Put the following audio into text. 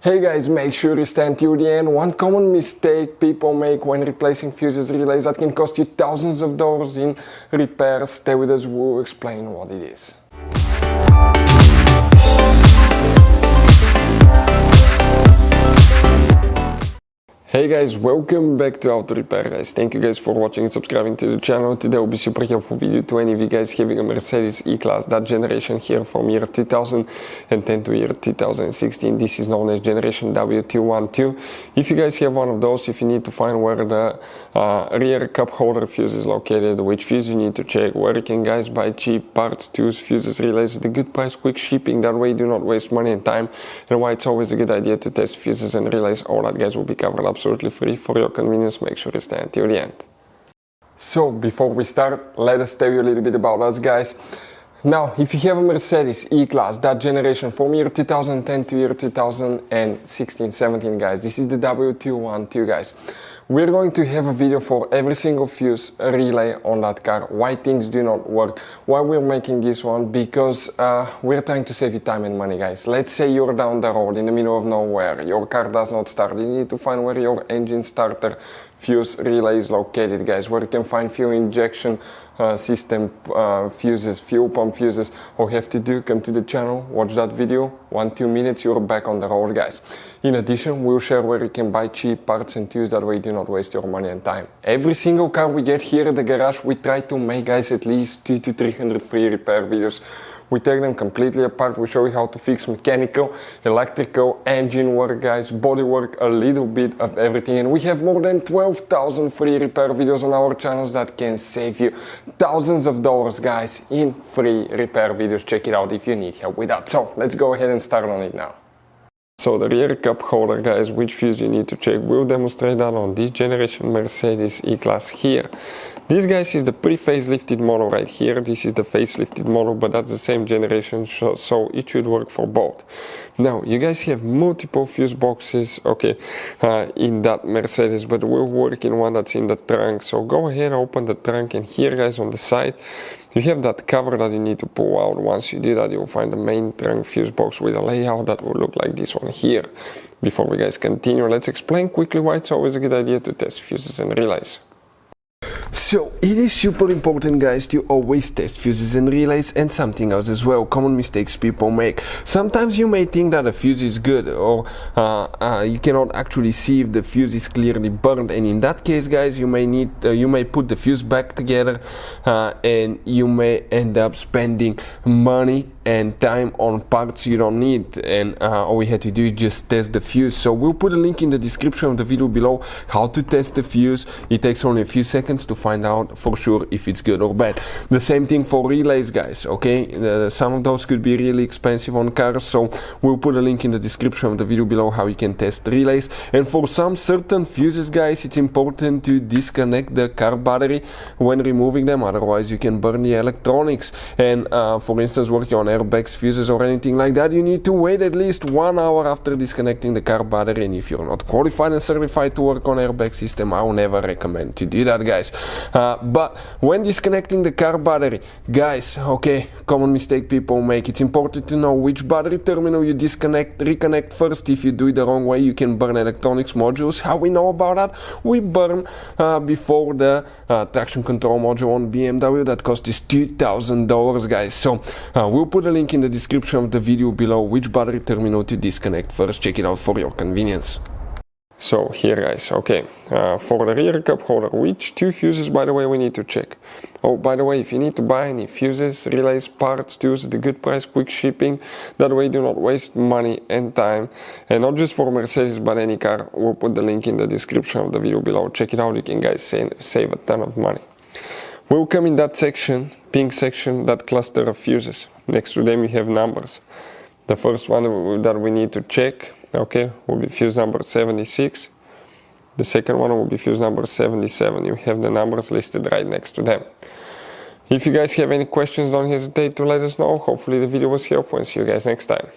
Hey guys, make sure you stand till the end. One common mistake people make when replacing fuses relays that can cost you thousands of dollars in repairs. Stay with us, we'll explain what it is. Hey guys, welcome back to Auto Repair guys. Thank you guys for watching and subscribing to the channel. Today will be super helpful video to any of you guys having a Mercedes E-Class, that generation here from year 2010 to year 2016. This is known as generation W212. If you guys have one of those, if you need to find where the rear cup holder fuse is located, which fuse you need to check, where you can guys buy cheap parts, tools, fuses, relays at a good price, quick shipping, that way you do not waste money and time, and why it's always a good idea to test fuses and relays, all that guys will be covered up absolutely free for your convenience. Make sure you stay until the end. So before we start, let us tell you a little bit about us guys. Now, if you have a Mercedes E-Class, that generation from year 2010 to year 2016-17 guys, this is the W212 guys. We're going to have a video for every single fuse relay on that car, why things do not work, why we're making this one, because we're trying to save you time and money guys. Let's say you're down the road in the middle of nowhere, your car does not start, you need to find where your engine starter fuse relay is located guys, where you can find fuel injection system fuses, fuel pump fuses. All you have to do, come to the channel, watch that video, 1-2 minutes, you're back on the road guys. In addition, we'll share where you can buy cheap parts and tools, that way you do not waste your money and time. Every single car we get here at the garage, we try to make guys at least 200 to 300 free repair videos. We take them completely apart, we show you how to fix mechanical, electrical, engine work guys, body work, a little bit of everything. And we have more than 12,000 free repair videos on our channels that can save you thousands of dollars guys in free repair videos. Check it out if you need help with that. So let's go ahead and start on it now. So the rear cup holder guys, which fuse you need to check, we'll demonstrate that on this generation Mercedes E-Class here. This guys is the pre-facelifted model right here. This is the facelifted model, but that's the same generation, so it should work for both. Now you guys have multiple fuse boxes, okay, in that Mercedes, but we'll work in one that's in the trunk. So go ahead, open the trunk, and here guys on the side you have that cover that you need to pull out. Once you do that, you'll find the main trunk fuse box with a layout that will look like this one here. Before we guys continue, let's explain quickly why it's always a good idea to test fuses and relays. So it is super important guys to always test fuses and relays, and something else as well, common mistakes people make. Sometimes you may think that a fuse is good, or you cannot actually see if the fuse is clearly burned, and in that case guys you may put the fuse back together and you may end up spending money and time on parts you don't need, and all we had to do is just test the fuse. So we'll put a link in the description of the video below how to test the fuse. It takes only a few seconds to find out for sure if it's good or bad. The same thing for relays guys, okay? Some of those could be really expensive on cars, so we'll put a link in the description of the video below how you can test relays. And for some certain fuses guys, it's important to disconnect the car battery when removing them, otherwise you can burn the electronics. And for instance, working on airbags, fuses or anything like that, you need to wait at least 1 hour after disconnecting the car battery. And if you're not qualified and certified to work on airbag system, I will never recommend to do that guys. But when disconnecting the car battery guys, okay, common mistake people make, it's important to know which battery terminal you reconnect first. If you do it the wrong way, you can burn electronics modules. How we know about that? We burn before the traction control module on BMW that cost us $2,000 guys. So we'll put a link in the description of the video below which battery terminal to disconnect first. Check it out for your convenience. So here guys, okay, for the rear cup holder, which two fuses by the way we need to check. Oh, by the way, if you need to buy any fuses, relays, parts, tools at a good price, quick shipping, that way do not waste money and time. And not just for Mercedes but any car, we'll put the link in the description of the video below. Check it out, you can guys save a ton of money. We'll come in that section, pink section, that cluster of fuses. Next to them you have numbers. The first one that we need to check, okay, will be fuse number 76. The second one will be fuse number 77. You have the numbers listed right next to them. If you guys have any questions, don't hesitate to let us know. Hopefully the video was helpful, and see you guys next time.